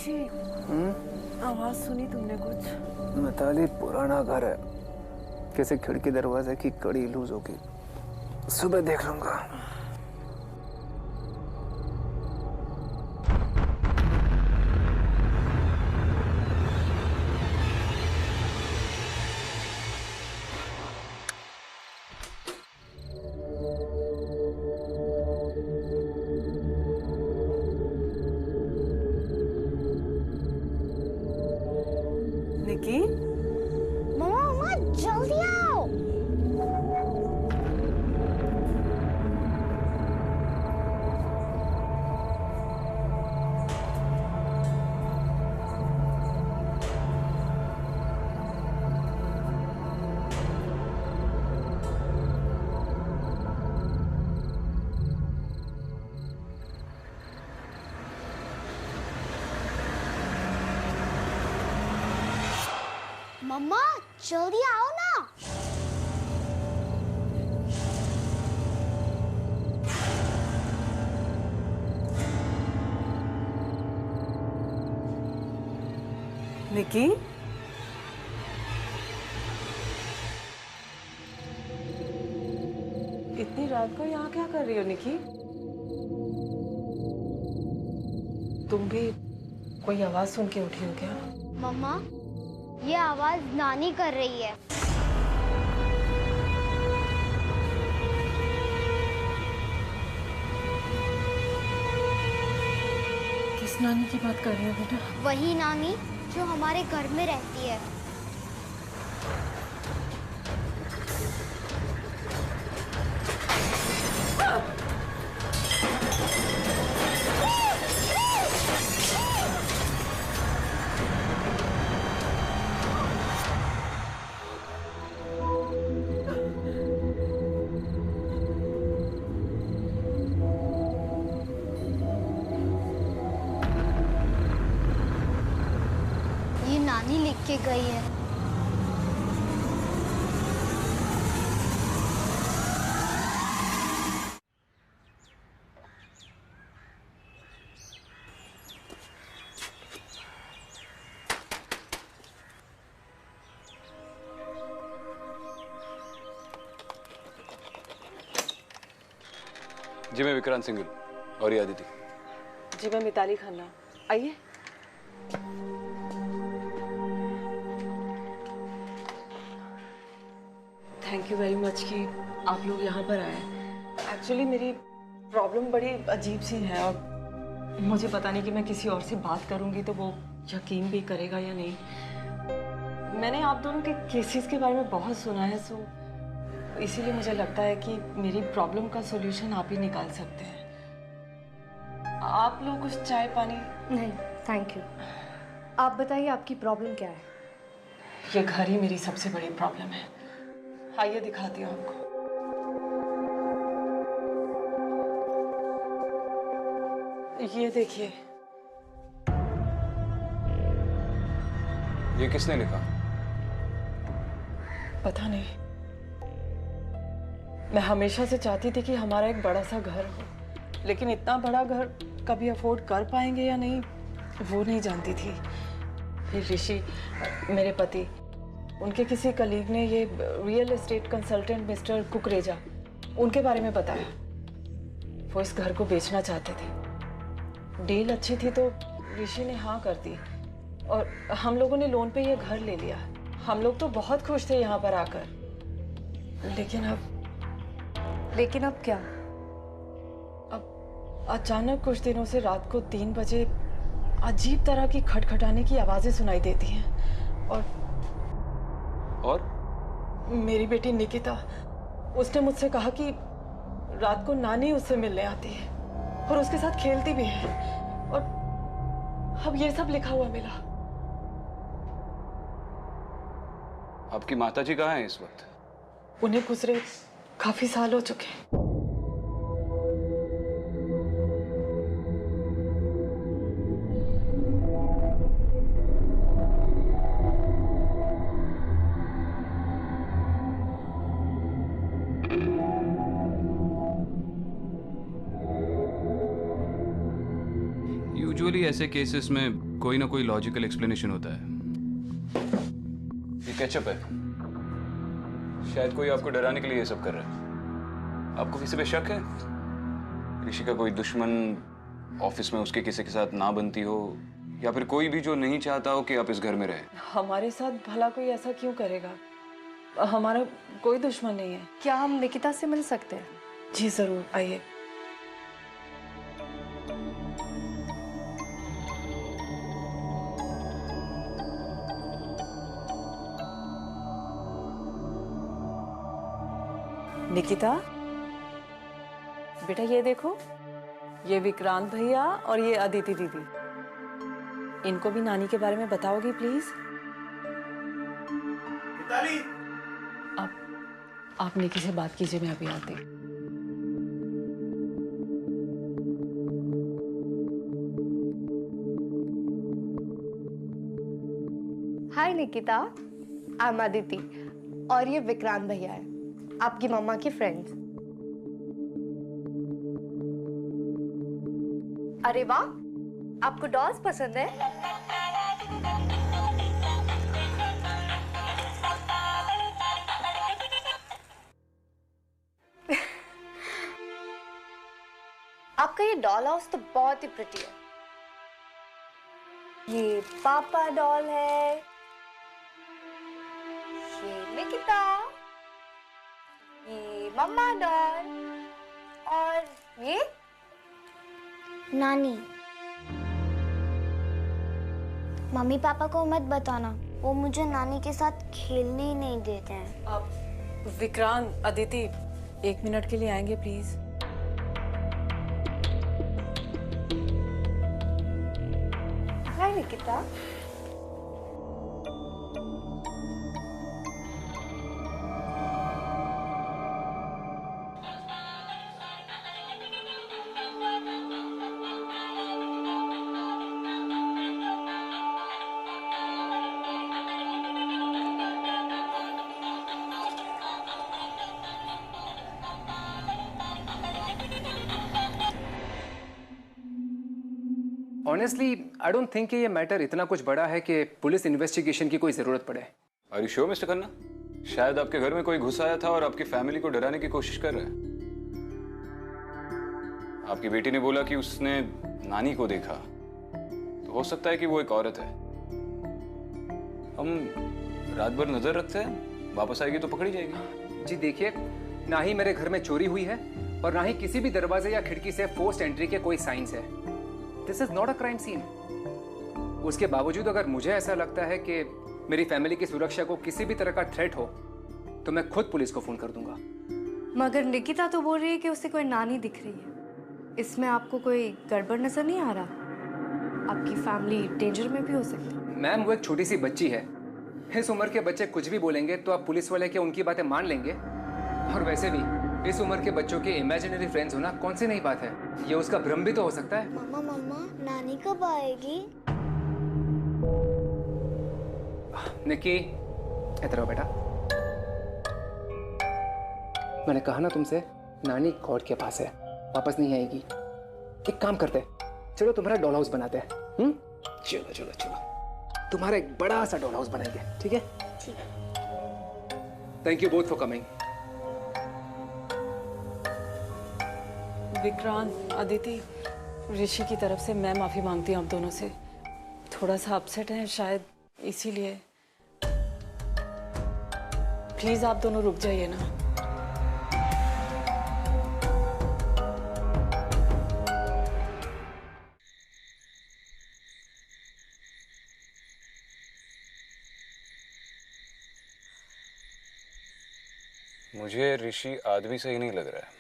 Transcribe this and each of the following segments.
पीछे आवाज सुनी तुमने कुछ? मिताली, पुराना घर है, किसी खिड़की दरवाजे की कड़ी लूज होगी, सुबह देख लूंगा। निकी, मम्मा मम्मा जल्दी आओ। मम्मा जल्दी आओ ना। निकी, इतनी रात को यहाँ क्या कर रही हो निकी? तुम भी कोई आवाज सुन के उठी हो क्या? मम्मा ये आवाज नानी कर रही है। किस नानी की बात कर रही हो बेटा? वही नानी जो हमारे घर में रहती है। ये नानी लिख के गई है। जी मैं विक्रांत सिंघल और ये अदिति। जी मैं मिताली खन्ना। आइए। थैंक यू वेरी मच कि आप लोग यहाँ पर आए। एक्चुअली मेरी प्रॉब्लम बड़ी अजीब सी है और मुझे पता नहीं कि मैं किसी और से बात करूँगी तो वो यकीन भी करेगा या नहीं। मैंने आप दोनों के केसेस के बारे में बहुत सुना है, सो इसीलिए मुझे लगता है कि मेरी प्रॉब्लम का सॉल्यूशन आप ही निकाल सकते हैं। आप लोग कुछ चाय पानी? नहीं थैंक यू। आप बताइए आपकी प्रॉब्लम क्या है? ये घर ही मेरी सबसे बड़ी प्रॉब्लम है। आइए दिखाती हूँ आपको। ये देखिए। ये किसने लिखा? पता नहीं। मैं हमेशा से चाहती थी कि हमारा एक बड़ा सा घर हो, लेकिन इतना बड़ा घर कभी अफोर्ड कर पाएंगे या नहीं वो नहीं जानती थी। फिर ऋषि मेरे पति, उनके किसी कलीग ने ये real estate consultant mister Kukreja, उनके बारे में बताया। वो इस घर को बेचना चाहते थे। डील अच्छी थी तो ऋषि ने हाँ कर दी और हम लोगों ने लोन पे ये घर ले लिया। हम लोग तो बहुत खुश थे यहाँ पर आकर, लेकिन अब क्या? अब अचानक कुछ दिनों से रात को 3 बजे अजीब तरह की खटखटाने की आवाजें सुनाई देती हैं और मेरी बेटी निकिता, उसने मुझसे कहा कि रात को नानी उससे मिलने आती है और उसके साथ खेलती भी है और अब ये सब लिखा हुआ मिला। आपकी माताजी कहाँ हैं इस वक्त? उन्हें गुजरे काफी साल हो चुके हैं। यूजुअली ऐसे केसेस में कोई ना कोई लॉजिकल एक्सप्लेनेशन होता है। ये केचप है, शायद कोई आपको डराने के लिए ये सब कर रहा है। आपको किसी पे शक है? ऋषि का कोई दुश्मन ऑफिस में उसके किसी के साथ ना बनती हो, या फिर कोई भी जो नहीं चाहता हो कि आप इस घर में रहे? हमारे साथ भला कोई ऐसा क्यों करेगा? हमारा कोई दुश्मन नहीं है। क्या हम निकिता से मिल सकते हैं? जी जरूर, आइए। निकिता, बेटा ये देखो, ये विक्रांत भैया और ये अदिति दीदी। इनको भी नानी के बारे में बताओगी प्लीज? आप निकी से बात कीजिए, मैं अभी आती। हाय निकिता, आई एम अदिति और ये विक्रांत भैया है, आपकी मम्मा की फ्रेंड्स। अरे वाह, आपको डॉल्स पसंद है? आपका ये डॉल हाउस तो बहुत ही प्रिटी है। ये पापा डॉल है, ये निकिता, ये मम्मा डॉल और ये नानी। मम्मी पापा को मत बताना, वो मुझे नानी के साथ खेलने ही नहीं देते हैं। आप विक्रांत, अदिति, 1 मिनट के लिए आएंगे please? Hi Nikita. Honestly I don't think कि ये मैटर इतना कुछ बड़ा है कि पुलिस इन्वेस्टिगेशन की कोई जरूरत पड़े। Are you sure mister Khanna? शायद आपके घर में कोई घुस आया था और आपकी फैमिली को डराने की कोशिश कर रहा है। आपकी बेटी ने बोला कि उसने नानी को देखा, तो हो सकता है कि वो एक औरत है। हम रात भर नजर रखते हैं, वापस आएगी तो पकड़ी जाएगी। जी देखिए, ना ही मेरे घर में चोरी हुई है और ना ही किसी भी दरवाजे या खिड़की से फोर्स्ड एंट्री के कोई साइंस है। This is not a crime scene. उसके बावजूद अगर मुझे ऐसा लगता है कि मेरी फैमिली की सुरक्षा को किसी भी तरह का थ्रेट हो, तो मैं खुद पुलिस को फोन कर दूंगा। मगर निकिता तो बोल रही है कि उसे कोई नानी दिख रही है। इसमें आपको कोई गड़बड़ नजर नहीं आ रहा? आपकी फैमिली डेंजर में भी हो सकती है। मैम, वो एक छोटी सी बच्ची है। इस उम्र के बच्चे कुछ भी बोलेंगे तो आप पुलिस वाले क्या उनकी बातें मान लेंगे? और वैसे भी इस उम्र के बच्चों के इमेजिनरी फ्रेंड्स होना कौन सी नई बात है? ये उसका भ्रम भी तो हो सकता है। मम्मा मम्मा, नानी कब आएगी? निकी, इधर आओ बेटा। मैंने कहा ना तुमसे, नानी कोर्ट के पास है, वापस नहीं आएगी। एक काम करते हैं, चलो तुम्हारा डॉल हाउस बनाते हैं। चलो चलो चलो, तुम्हारा एक बड़ा सा डॉल हाउस बनाएंगे, ठीक है? ठीक है। Thank you both for coming. Vikrant, Aditi, Rishi की तरफ से मैं माफी मांगती हूँ आप दोनों से। थोड़ा सा अपसेट है शायद, इसीलिए प्लीज आप दोनों रुक जाइए ना। मुझे ऋषि आदमी सही नहीं लग रहा है,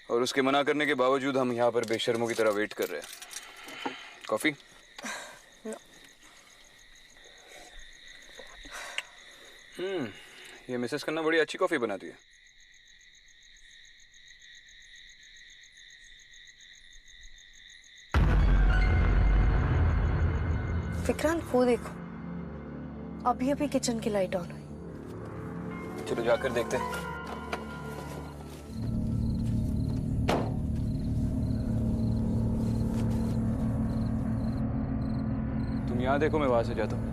और उसके मना करने के बावजूद हम यहाँ पर बेशर्मों की तरह वेट कर रहे हैं। कॉफी? ये मिसेस खन्ना बड़ी अच्छी कॉफी बनाती है। विक्रांत, वो देखो, अभी अभी किचन की लाइट ऑन हुई। चलो जाकर देखते हैं। यहाँ देखो, मैं वहां से जाता हूँ।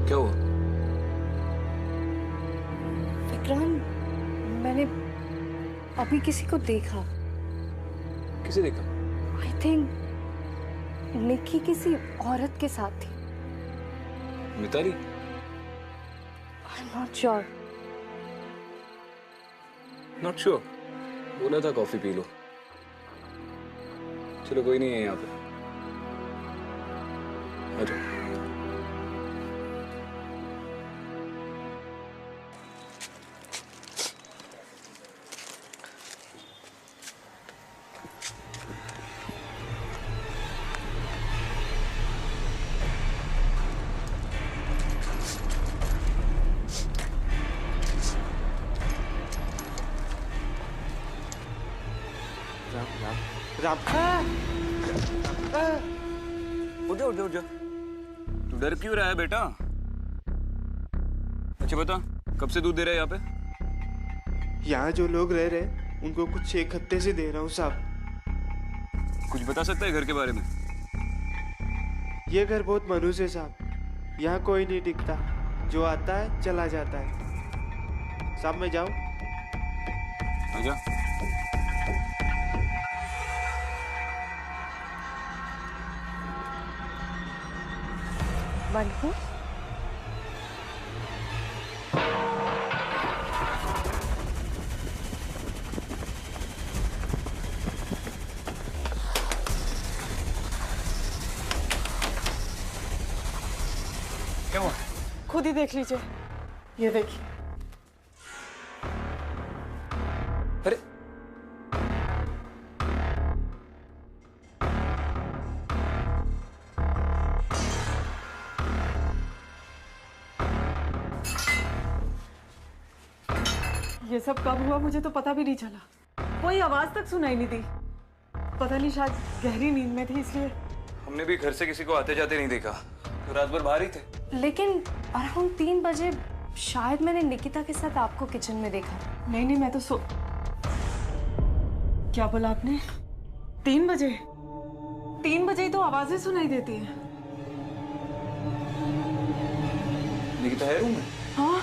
क्या हुआ? विक्रांत, मैंने अभी किसी को देखा। किसे देखा? आई थिंक निक्की किसी औरत के साथ थी। Mitali? I am not sure. Not sure? बोला था कॉफी पी लो। चलो कोई नहीं है यहाँ पे, आ जाओ। राम उठ जाओ, उठ जाओ, उठ जाओ। तू डर क्यों रहा है बेटा? अच्छा बता, कब से दूध दे रहा है यहाँ पे? यहाँ जो लोग रह रहे उनको कुछ 6 हफ्ते से दे रहा हूँ साहब। कुछ बता सकता है घर के बारे में? ये घर बहुत मनुष्य है साहब, यहाँ कोई नहीं टिकता, जो आता है चला जाता है। साहब मैं जाऊँ? आजा। बंटू, क्या हुआ? खुद ही देख लीजिए, ये देखिए। अरे ये सब कब हुआ मुझे तो पता भी नहीं चला, कोई आवाज तक सुनाई नहीं दी। पता नहीं, शायद गहरी नींद में थी इसलिए। हमने भी घर से किसी को आते जाते नहीं देखा, तो रात भर बाहर ही थे। लेकिन अराउंड 3 बजे शायद मैंने निकिता के साथ आपको किचन में देखा। नहीं नहीं, मैं तो क्या बोला आपने? 3 बजे? 3 बजे ही तो आवाजें सुनाई देती हैं। निकिता है रूम में? हाँ।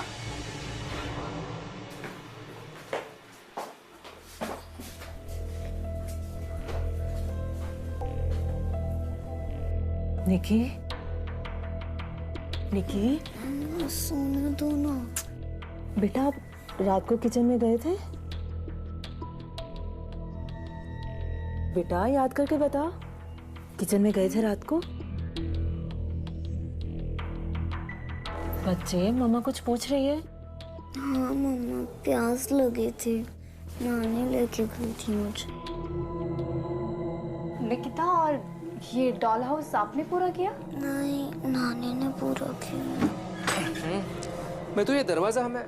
निकी, निकी सोने दो ना। बेटा, आप रात को किचन में गए थे? बेटा याद करके बता, किचन में गए थे रात को? बच्चे, मम्मा कुछ पूछ रही है। हाँ मम्मा, प्यास लगी थी, नानी लेके गई थी मुझे। निकिता, और ये डॉल हाउस आपने पूरा किया? नहीं, नानी ने पूरा किया। मैं तो ये दरवाजा हमें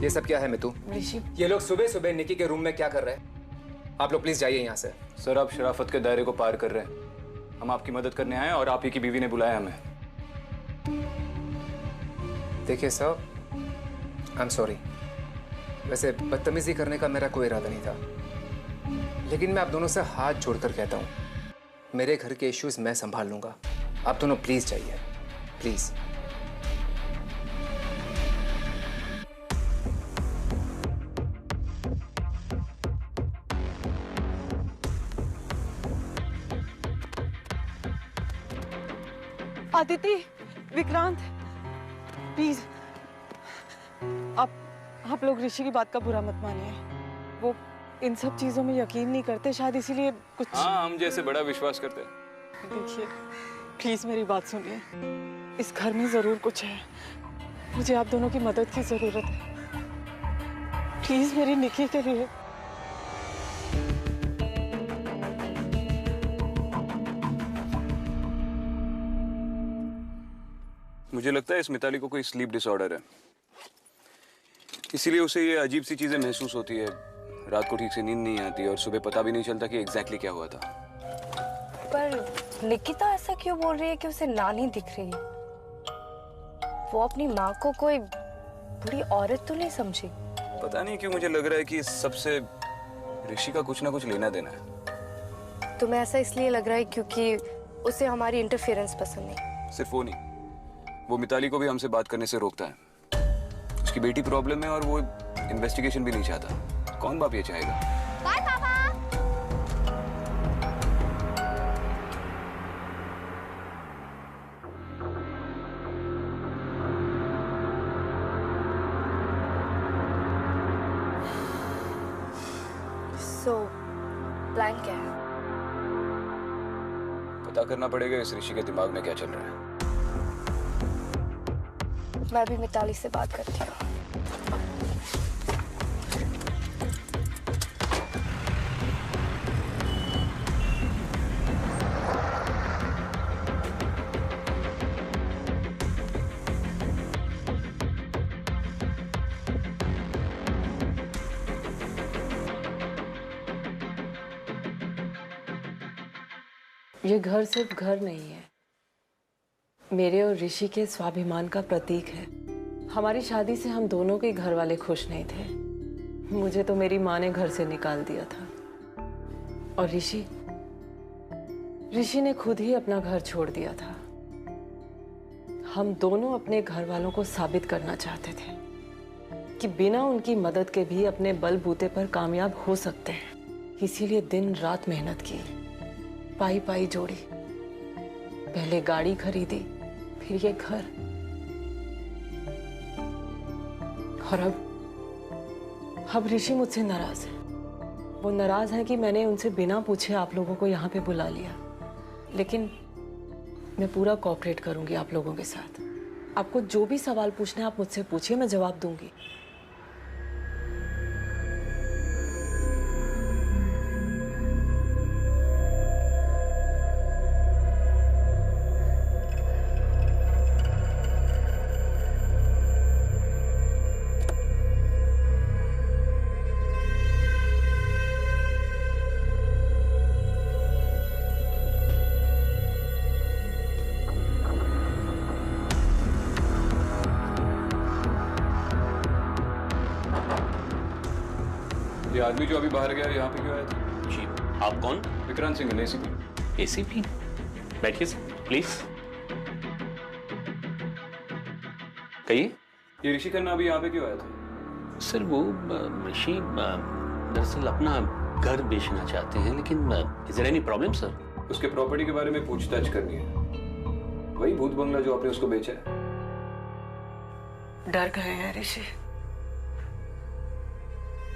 ये सब क्या है मितू? ऋषि, ये लोग सुबह सुबह निकी के रूम में क्या कर रहे हैं? आप लोग प्लीज जाइए यहाँ से। सर, आप शराफत के दायरे को पार कर रहे हैं। हम आपकी मदद करने आए और आप ही की बीवी ने बुलाया हमें। देखिए सर, आई एम सॉरी। वैसे बदतमीजी करने का मेरा कोई इरादा नहीं था, लेकिन मैं आप दोनों से हाथ जोड़कर कहता हूँ, मेरे घर के इश्यूज मैं संभाल लूंगा। आप दोनों प्लीज जाइए, प्लीज। आदिति, विक्रांत, प्लीज आप लोग ऋषि की बात का बुरा मत मानिए। वो इन सब चीजों में यकीन नहीं करते, शायद इसीलिए कुछ। हाँ, हम जैसे बड़ा विश्वास करते हैं। देखिए, प्लीज मेरी बात सुनिए। इस घर में जरूर कुछ है। मुझे आप दोनों की मदद की जरूरत है। प्लीज मेरी निकी के लिए। मुझे लगता है इस मिताली को कोई स्लीप डिसऑर्डर है, इसीलिए उसे ये अजीब सी चीजें महसूस होती है। रात को ठीक से नींद नहीं आती और सुबह पता भी नहीं चलता कि एग्जैक्टली क्या हुआ था। पर निकिता ऐसा क्यों बोल रही है कि उसे नानी दिख रही है? वो अपनी माँ को कोई बुरी औरत तो नहीं समझी? पता नहीं क्यों मुझे लग रहा है कि इस सबसे ऋषि का कुछ ना कुछ लेना देना है। तुम्हें ऐसा इसलिए लग रहा है क्योंकि उसे हमारी इंटरफेरेंस पसंद नहीं? सिर्फ वो नहीं, वो मिताली को भी हमसे बात करने से रोकता है। उसकी बेटी प्रॉब्लम है और वो इन्वेस्टिगेशन भी नहीं चाहता। कौन बाप ये चाहेगा? बाय पापा। सो प्लान क्या है? पता करना पड़ेगा इस ऋषि के दिमाग में क्या चल रहा है। मैं भी मिताली से बात करती हूँ। ये घर सिर्फ घर नहीं है, मेरे और ऋषि के स्वाभिमान का प्रतीक है। हमारी शादी से हम दोनों के घर वाले खुश नहीं थे। मुझे तो मेरी माँ ने घर से निकाल दिया था और ऋषि ने खुद ही अपना घर छोड़ दिया था। हम दोनों अपने घर वालों को साबित करना चाहते थे कि बिना उनकी मदद के भी अपने बलबूते पर कामयाब हो सकते हैं। इसीलिए दिन रात मेहनत की, पाई पाई जोड़ी, पहले गाड़ी खरीदी, फिर ये घर, और अब ऋषि मुझसे नाराज है। वो नाराज है कि मैंने उनसे बिना पूछे आप लोगों को यहाँ पे बुला लिया। लेकिन मैं पूरा कोऑपरेट करूंगी आप लोगों के साथ। आपको जो भी सवाल पूछने आप मुझसे पूछिए, मैं जवाब दूंगी। ये आदमी जो अभी बाहर गया यहाँ पे क्यों आया था? जी, आप कौन? विक्रांत सिंह, एसीपी। एसीपी? बैठिए सर, प्लीज। कहिए। ये ऋषि खन्ना अभी यहाँ पे क्यों आया था? सर वो ऋषि दरअसल अपना घर बेचना चाहते हैं, लेकिन is there any problem sir? उसके प्रॉपर्टी के बारे में पूछताछ करनी है। वही भूत बंगला जो आपने उसको बेचा है। डर गए हैं ऋषि।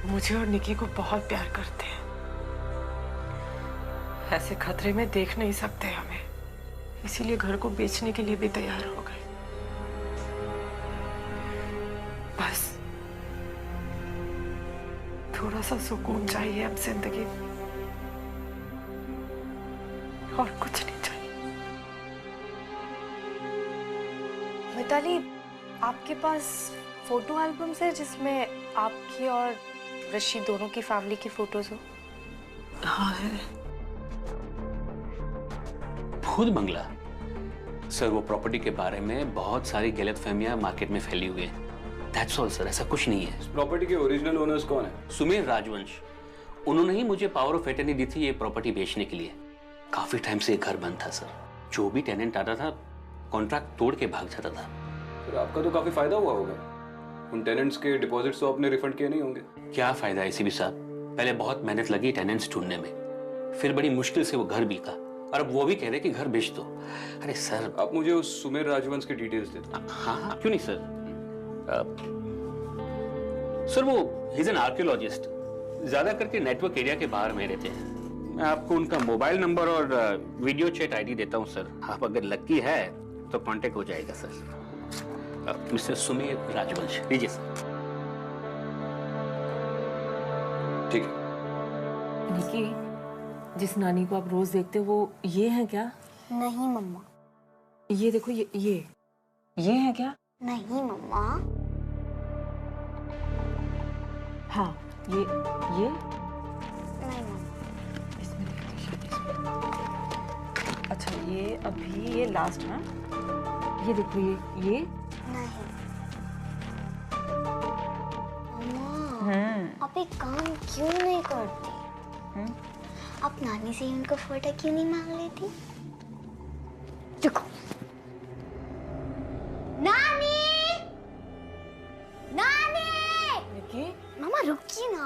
मुझे और निकी को बहुत प्यार करते हैं। ऐसे खतरे में देख नहीं सकते हमें, इसीलिए घर को बेचने के लिए भी तैयार हो गए। बस थोड़ा सा सुकून चाहिए अब जिंदगी में, और कुछ नहीं चाहिए। मिताली, आपके पास फोटो एल्बम्स है जिसमें आपकी और ऋषि दोनों की फैमिली की फोटोज हो? हाँ है। भूत बंगला? सर वो प्रॉपर्टी के बारे में बहुत सारी गलतफहमियां मार्केट में फैली हुई है। दैट्स ऑल सर, ऐसा कुछ नहीं है। प्रॉपर्टी के ओरिजिनल ओनर्स कौन है? सुमेर राजवंश। उन्होंने ही मुझे पावर ऑफ अटर्नी दी थी ये प्रॉपर्टी बेचने के लिए। काफी टाइम से घर बंद था सर। जो भी टेनेंट आता था कॉन्ट्रैक्ट तोड़ के भाग जाता था। फिर आपका तो काफी फायदा हुआ होगा। उन टेनेंट्स के डिपॉजिट्स तो आपने रिफंड किए नहीं होंगे। क्या फायदा एसीपी साहब? पहले बहुत मेहनत लगी टेनेंट्स ढूंढने में, फिर बड़ी मुश्किल से वो घर बिका, और अब वो भी कह रहे कि घर बेच दो। अरे सर, आप मुझे उस सुमेर राजवंश की डिटेल्स दे दो। हाँ हाँ, क्यों नहीं सर। सर वो ही इज एन आर्कियोलॉजिस्ट, ज्यादा करके नेटवर्क एरिया के बाहर में रहते हैं। मैं आपको उनका मोबाइल नंबर और वीडियो चैट आईडी देता हूँ सर। आप अगर लकी है तो कांटेक्ट हो जाएगा सर। मिस्टर सुमीर राजवंश, लीजिए सर। ठीक है। निकी, जिस नानी को आप रोज देखते हो वो ये है क्या? नहीं मम्मा। ये देखो, ये है क्या? नहीं मम्मा। हाँ, ये नहीं मम्मा। इसमें देखते हैं, शायद इसमें। अच्छा, ये अभी ये लास्ट, हाँ, ये देखो, ये नहीं मम्मा, आप एक काम क्यों नहीं करती? आप नानी से ही उनका फोटो क्यों नहीं मांग लेती? देखो, नानी, नानी, निकी, मामा रुकिए ना।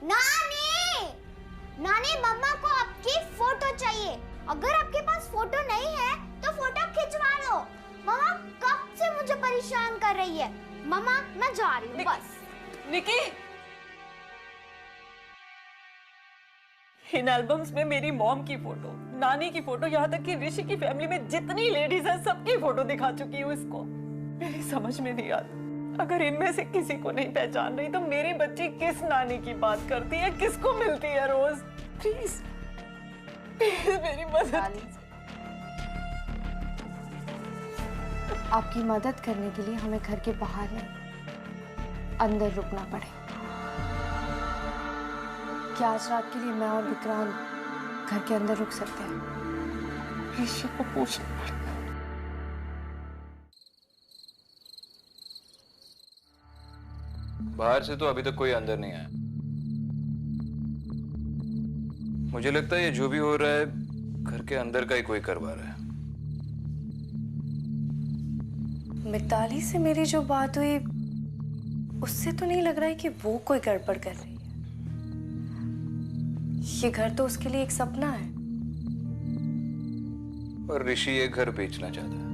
नानी, नानी, मम्मा को आपकी फोटो चाहिए। अगर आपके पास फोटो नहीं है तो फोटो खिंचवा लो। मम्मा कब से मुझे परेशान कर रही है। मम्मा मैं जा रही हूँ बस। निकी, इन एल्बम्स में मेरी मॉम की फोटो, नानी की फोटो, यहाँ तक कि ऋषि की फैमिली में जितनी लेडीज हैं सबकी फोटो दिखा चुकी हूँ इसको। मेरी समझ में नहीं आता, अगर इनमें से किसी को नहीं पहचान रही तो मेरी बच्ची किस नानी की बात करती है, किसको मिलती है रोज? प्लीज प्लीज मेरी मदद। आपकी मदद करने के लिए हमें घर के बाहर नहीं, अंदर रुकना पड़े। क्या आज रात के लिए मैं और विक्रांत घर के अंदर रुक सकते हैं? ऋषि को पूछना पड़ेगा। बाहर से तो अभी तक कोई अंदर नहीं आया। मुझे लगता है ये जो भी हो रहा है घर के अंदर का ही कोई करवा रहा है। मिताली से मेरी जो बात हुई उससे तो नहीं लग रहा है कि वो कोई गड़बड़ कर रही है। ये घर तो उसके लिए एक सपना है। और ऋषि ये घर बेचना चाहता है।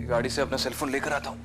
गाड़ी से अपना सेलफोन लेकर आता हूं।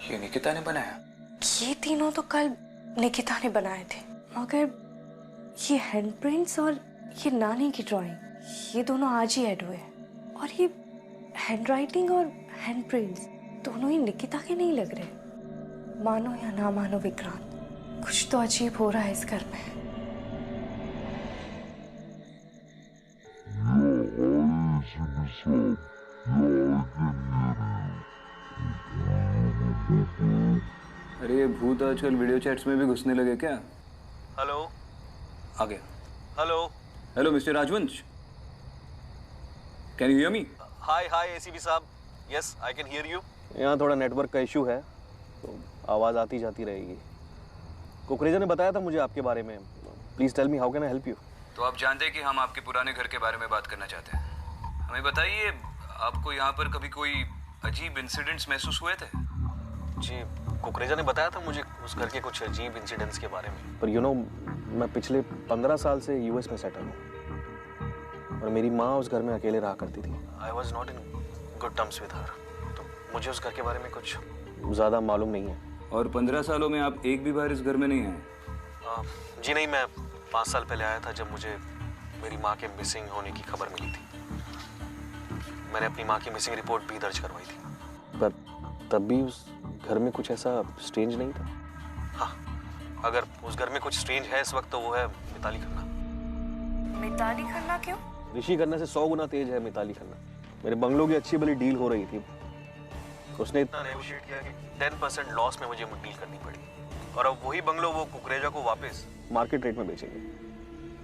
ये निकिता ने बनाया? ये तीनों तो कल निकिता ने बनाए थे, मगर ये हैंडप्रिंट्स और ये नानी की ड्राइंग, ये दोनों आज ही ऐड हुए हैं। और ये हैंडराइटिंग और हैंडप्रिंट्स दोनों ही निकिता के नहीं लग रहे। मानो या ना मानो विक्रांत, कुछ तो अजीब हो रहा है इस घर में। अरे ये भूत आजकल वीडियो चैट्स में भी घुसने लगे क्या? हेलो। आ गया। Hello. Hello mister Rajvansh, can you hear me? Hi hi ACP साहब, yes I can hear you. यहाँ थोड़ा नेटवर्क का इशू है तो आवाज़ आती जाती रहेगी। कुकरेजा ने बताया था मुझे आपके बारे में। Please tell me how can I help you. तो आप जानते हैं कि हम आपके पुराने घर के बारे में बात करना चाहते हैं। हमें बताइए, आपको यहाँ पर कभी कोई अजीब इंसिडेंट्स महसूस हुए थे? जी, कुकरेजा ने बताया था मुझे उस घर के कुछ अजीब इंसिडेंट्स के बारे में। पर यू नो, मैं पिछले 15 साल से यूएस में सेटल हूँ और मेरी माँ उस घर में अकेले रहा करती थी। I was not in good terms with her, तो मुझे उस घर के बारे में कुछ ज़्यादा मालूम नहीं है। और 15 सालों में आप एक भी बार इस घर में नहीं आए? जी नहीं, मैं 5 साल पहले आया था जब मुझे मेरी माँ के मिसिंग होने की खबर मिली थी। मैंने अपनी माँ की मिसिंग रिपोर्ट भी दर्ज करवाई थी, पर तब भी उस घर में कुछ ऐसा स्ट्रेंज नहीं था। हाँ, अगर उस घर में कुछ स्ट्रेंज है इस वक्त तो वो है मिताली खन्ना। मिताली खन्ना क्यों? ऋषि खन्ना से 100 गुना तेज है मिताली खन्ना। मेरे बंगलों की अच्छी भली डील हो रही थी, उसने इतना नेगोशिएट किया कि 10% लॉस में मुझे डील करनी पड़ी और अब वही बंगलो वो कुकरेजा को वापस मार्केट रेट में बेचेंगे।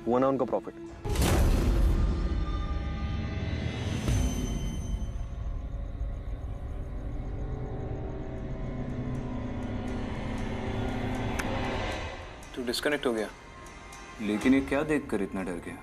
हुआ ना उनका प्रॉफिट। तो डिस्कनेक्ट हो गया, लेकिन ये क्या देखकर इतना डर गया?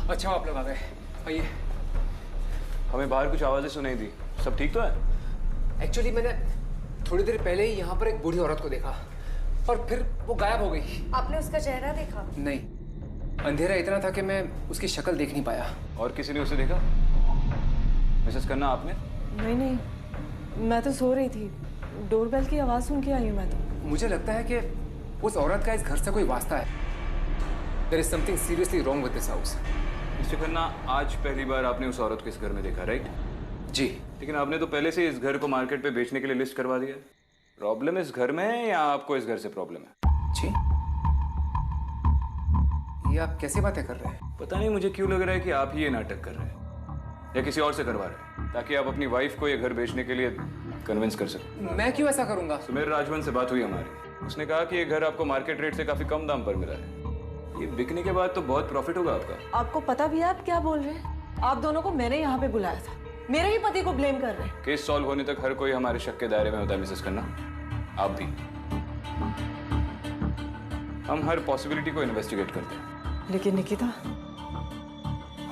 अच्छा आप लोग आ गए, आइए। हमें बाहर कुछ आवाजें सुनाई दी, सब ठीक तो है? एक्चुअली मैंने थोड़ी देर पहले ही यहाँ पर एक बूढ़ी औरत को देखा और फिर वो गायब हो गई। आपने उसका चेहरा देखा? नहीं, अंधेरा इतना था कि मैं उसकी शक्ल देख नहीं पाया। और किसी ने उसे देखा? मिसेस खन्ना आपने? नहीं, मैं तो सो रही थी, डोरबेल की आवाज सुन के आई हूँ मैं तो। मुझे लगता है कि उस औरत का इस घर से कोई वास्ता है। There is something seriously wrong with this house. Mister Khanna, आज पहली बार आपने उस औरत को इस घर में देखा, राइट? जी। लेकिन आपने तो पहले से इस घर को मार्केट पे बेचने के लिए लिस्ट करवा दिया। प्रॉब्लम इस घर में है या आपको इस घर से प्रॉब्लम है? जी, ये आप कैसी बातें कर रहे हैं? पता नहीं मुझे क्यों लग रहा है कि आप ही ये नाटक कर रहे हैं या किसी और से करवा रहे हैं ताकि आप अपनी वाइफ को ये घर बेचने के लिए कन्विंस कर सकें। मैं क्यों ऐसा करूंगा? सुमेर राजवन से बात हुई हमारी, उसने कहा कि ये घर आपको मार्केट रेट से काफी कम दाम पर मिला है। ये बिकने के बाद तो बहुत प्रॉफिट होगा आपका। आपको पता भी है आप क्या बोल रहे हैं? आप दोनों को मैंने यहाँ पे बुलाया था, मेरे ही पति को ब्लेम कर रहे हैं। केस सॉल्व होने तक हर कोई हमारे शक के दायरे में होता है मिसेस खन्ना, आप भी। हम हर पॉसिबिलिटी को इन्वेस्टिगेट करते हैं। लेकिन निकिता,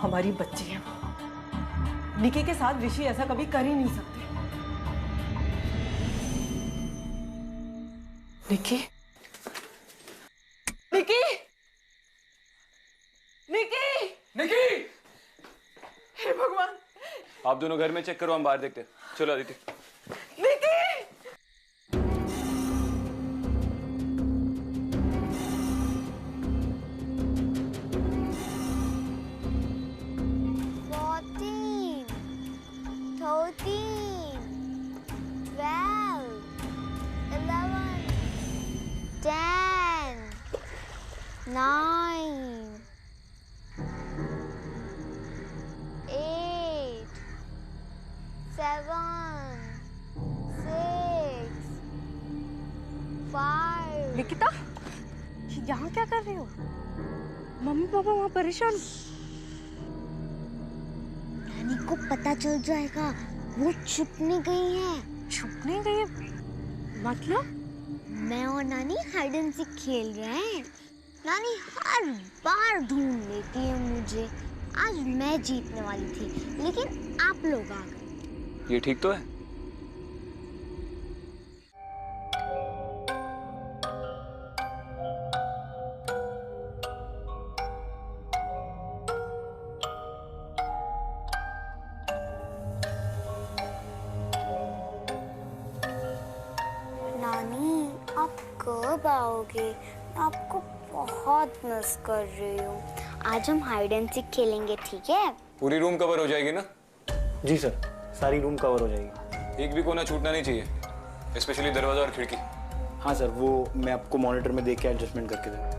हमारी बच्ची है निकी के साथ ऋषि ऐसा कभी कर ही नहीं सकते। निकी, निकी, निकी, निकी! हे भगवान! आप दोनों घर में चेक करो, हम बाहर देखते हैं। चलो अदिति। निकी! निकिता, यहाँ क्या कर रही हो? मम्मी पापा वहाँ परेशान। नानी को पता चल जाएगा, वो छुपने गई है। छुपने गई है? मतलब? मैं और नानी हाइड एंड सीक खेल रहे हैं। नानी हर बार ढूंढ लेती है मुझे। आज मैं जीतने वाली थी, लेकिन आप लोग आ गए। ये ठीक तो है? नानी, आप कब आओगे? मैं आपको बहुत मिस कर रही हूँ। आज हम हाइड एंड सीक खेलेंगे, ठीक है? पूरी रूम कवर हो जाएगी ना? जी सर, सारी रूम कवर हो जाएगी। एक भी कोना छूटना नहीं चाहिए, स्पेशली दरवाजा और खिड़की। हाँ सर, वो मैं आपको मॉनिटर में देख के एडजस्टमेंट करके दूँगा।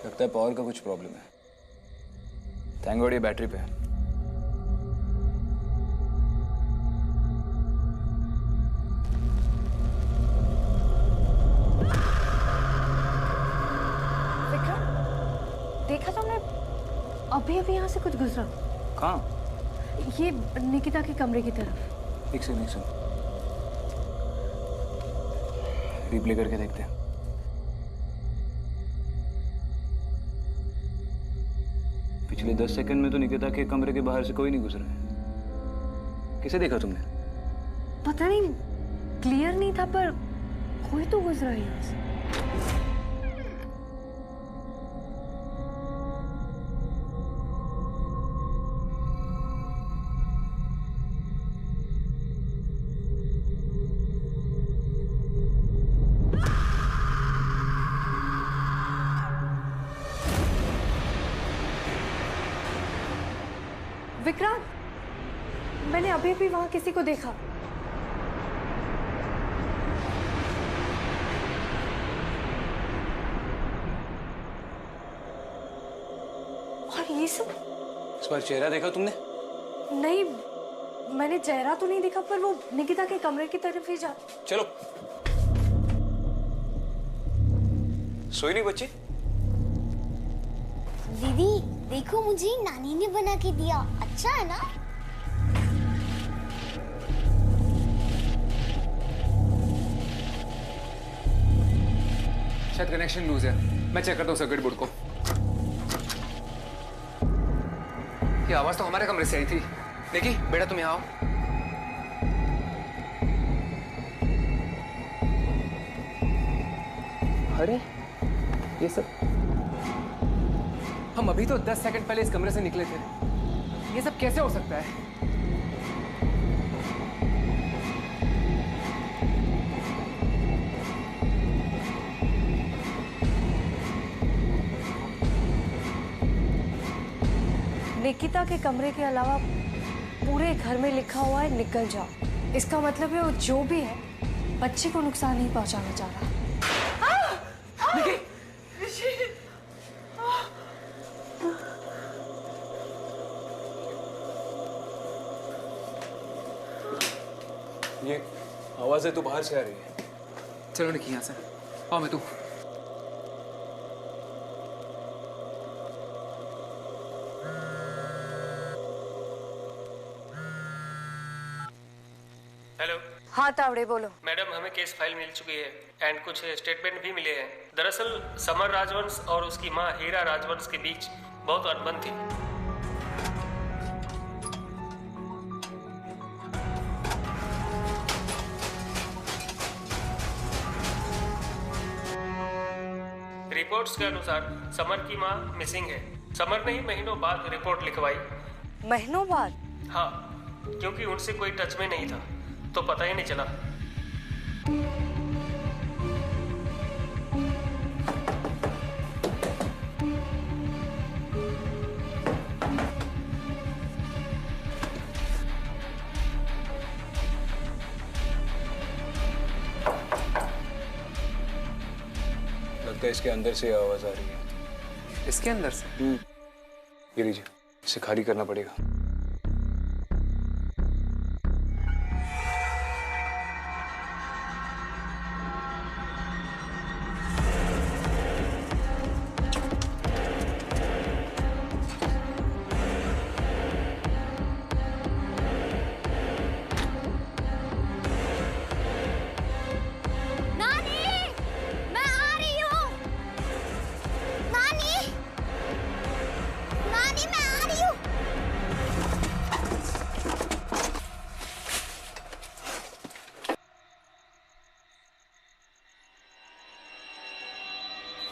लगता है पावर का कुछ प्रॉब्लम है। थैंक गॉड ये बैटरी पे है। विक्रम, देखा तुमने? अभी अभी यहाँ से कुछ गुजरा। कहाँ? ये निकिता के कमरे की तरफ। एक सुन रिप्ले करके देखते हैं। पिछले 10 सेकंड में तो निकिता के कमरे के बाहर से कोई नहीं गुजरा है। किसे देखा तुमने? पता नहीं, क्लियर नहीं था, पर कोई तो गुजरा है यहाँ से। विक्रांत, मैंने अभी भी वहां किसी को देखा। और ये सब? इस बार चेहरा देखा तुमने? नहीं, मैंने चेहरा तो नहीं देखा, पर वो निकिता के कमरे की तरफ ही जा। चलो। सोई नहीं बच्ची? दीदी देखो, मुझे नानी ने बना के दिया। अच्छा है ना? शायद कनेक्शन लूज है। मैं चेक करता हूँ सर्किट बोर्ड को। ये आवाज तो हमारे कमरे से आई थी। निकी, बेटा तुम यहाँ आओ। अरे ये सब, हम अभी तो 10 सेकंड पहले इस कमरे से निकले थे। ये सब कैसे हो सकता है? निकिता के कमरे के अलावा पूरे घर में लिखा हुआ है निकल जाओ। इसका मतलब है वो जो भी है बच्चे को नुकसान नहीं पहुंचाना चाह रहा। निकी! ये आवाज़ें तो बाहर से आ रही है। चलो निकी यहाँ से। आओ मैं तू। हेलो। हाँ तावड़े बोलो। मैडम, हमें केस फाइल मिल चुकी है एंड कुछ स्टेटमेंट भी मिले हैं। दरअसल समर राजवंश और उसकी माँ हीरा राजवंश के बीच बहुत अनबन थी। रिपोर्ट्स के अनुसार समर की माँ मिसिंग है। समर ने ही महीनों बाद रिपोर्ट लिखवाई। महीनों बाद? हाँ, क्योंकि उनसे कोई टच में नहीं था तो पता ही नहीं चला। लगता है इसके अंदर से आवाज़ आ रही है। इसके अंदर से? ये लीजिए, इसे खाली करना पड़ेगा।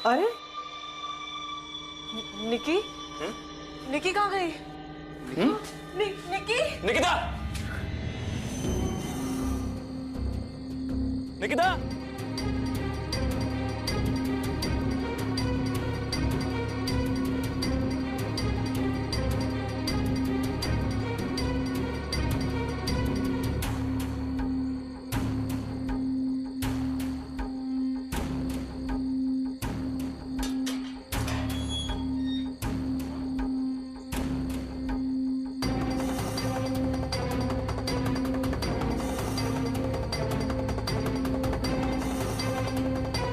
अरे निकी, निकी कहाँ गई? निकी, निकिता! निकिता!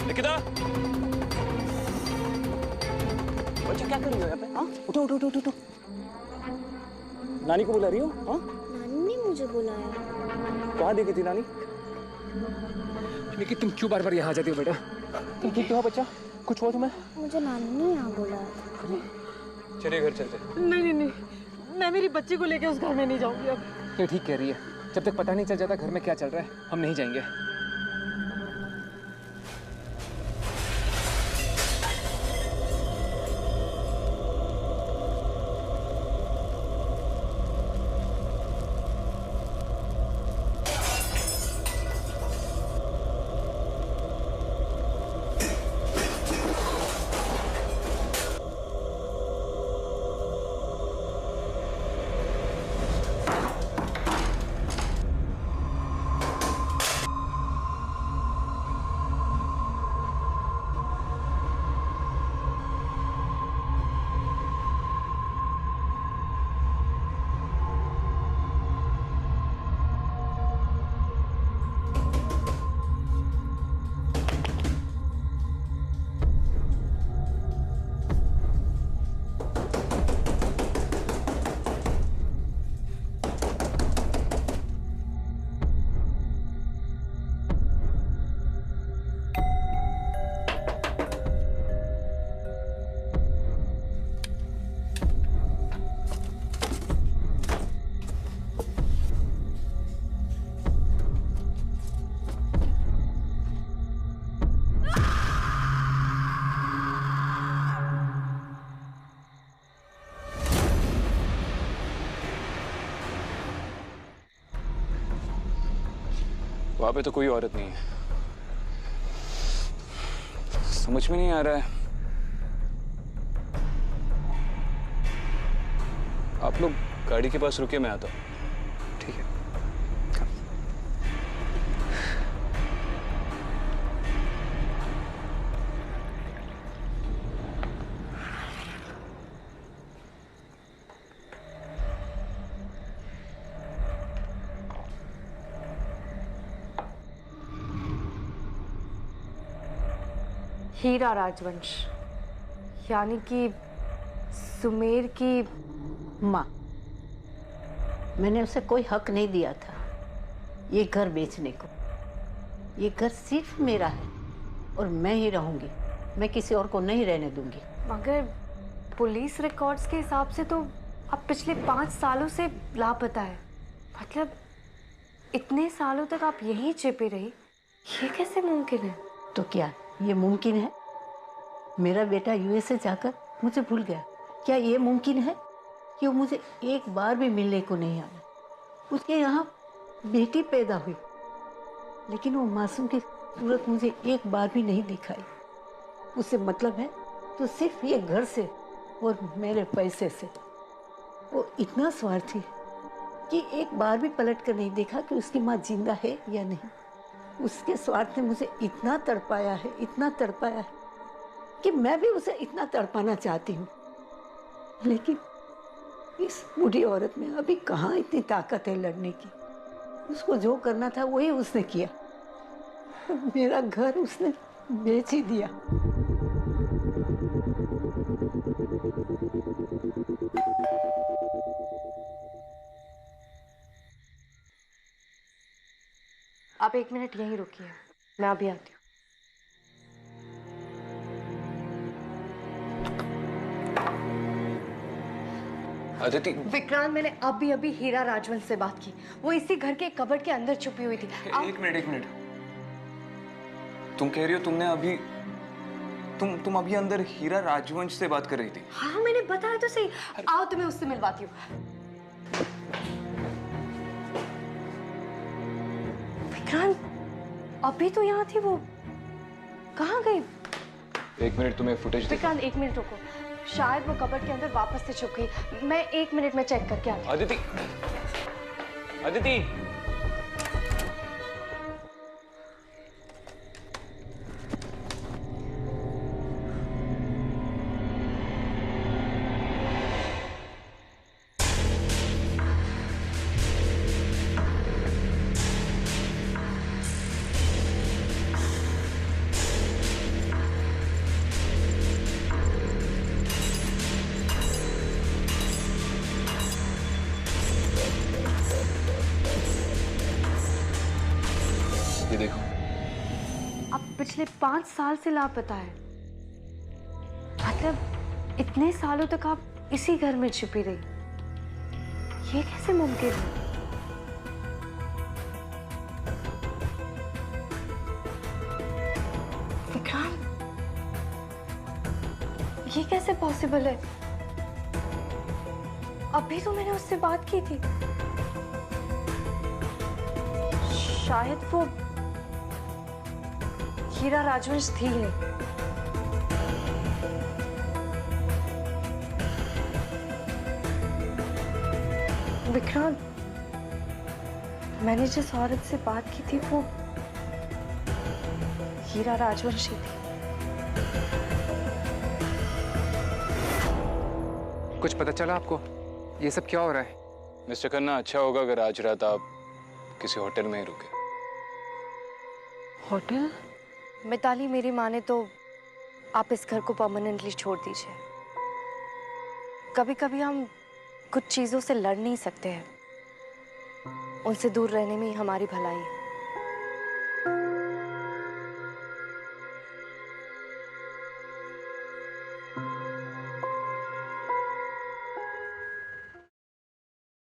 निकिता! बच्चा क्या कर रही हो यहाँ पे? हाँ, उठो उठो उठो उठो। नानी को बुला रही हो? हाँ? नानी ने मुझे बुलाया। कहाँ देखी थी नानी? निकी, तुम क्यों बार-बार यहाँ आ जाती हो बेटा? तुम ठीक तो हो बच्चा? कुछ हुआ तुम्हें? मुझे नानी ने यहाँ बुलाया। चलिए घर चलते। नहीं, मैं मेरी बच्ची को लेके उस घर में नहीं जाऊंगी अब। ये ठीक कह रही है। जब तक पता नहीं चल जाता घर में क्या चल रहा है, हम नहीं जाएंगे। वहां पे तो कोई औरत नहीं है। समझ में नहीं आ रहा है। आप लोग गाड़ी के पास रुके, मैं आता हूं। ठीक है। हीरा राजवंश, यानी कि सुमेर की माँ। मैंने उसे कोई हक नहीं दिया था ये घर बेचने को। ये घर सिर्फ मेरा है और मैं ही रहूंगी, मैं किसी और को नहीं रहने दूंगी। मगर पुलिस रिकॉर्ड्स के हिसाब से तो अब पिछले 5 सालों से लापता है। मतलब इतने सालों तक आप यहीं छिपी रही, ये कैसे मुमकिन है? तो क्या ये मुमकिन है? मेरा बेटा यूएसए जाकर मुझे भूल गया। क्या ये मुमकिन है कि वो मुझे एक बार भी मिलने को नहीं आया? उसके यहाँ बेटी पैदा हुई, लेकिन वो मासूम की सूरत मुझे एक बार भी नहीं दिखाई। उससे मतलब है तो सिर्फ ये घर से और मेरे पैसे से। वो इतना स्वार्थी कि एक बार भी पलट कर नहीं देखा कि उसकी माँ जिंदा है या नहीं। उसके स्वार्थ ने मुझे इतना तड़पाया है, इतना तड़पाया है कि मैं भी उसे इतना तड़पाना चाहती हूँ, लेकिन इस बूढ़ी औरत में अभी कहाँ इतनी ताकत है लड़ने की। उसको जो करना था वही उसने किया। मेरा घर उसने बेच ही दिया। आप 1 मिनट यहीं रुकिए, मैं अभी आती हूँ। अदिति। विक्रांत, मैंने अभी हीरा राजवंश से बात की। वो इसी घर के कबर्ड के अंदर छुपी हुई थी। एक मिनट। तुम कह रही हो तुमने अभी तुम अभी अंदर हीरा राजवंश से बात कर रही थी? हाँ, मैंने बताया तो सही। आओ तुम्हें उससे मिलवाती हूँ। विक्रांत, अभी तो यहाँ थी, वो कहाँ गई? 1 मिनट, तुम्हें फुटेज। विक्रांत 1 मिनट रुको, शायद वो कबर्ड के अंदर वापस से छुप गई। मैं 1 मिनट में चेक करके आती हूँ। अदिति। ये देखो, अब पिछले 5 साल से लापता है। मतलब इतने सालों तक आप इसी घर में छिपी रही, ये कैसे मुमकिन है? विक्रांत, ये कैसे पॉसिबल है? अभी तो मैंने उससे बात की थी। शायद वो हीरा राजवंश थी ही नहीं। विक्रांत, मैंने जिस औरत से बात की थी वो हीरा राजवंश ही थी। कुछ पता चला आपको? ये सब क्या हो रहा है? मिस्टर खन्ना, अच्छा होगा अगर आज रात आप किसी होटल में ही रुके। होटल? मिताली, मेरी माँ ने तो आप इस घर को परमानेंटली छोड़ दीजिए। कभी कभी हम कुछ चीजों से लड़ नहीं सकते हैं, उनसे दूर रहने में ही हमारी भलाई है।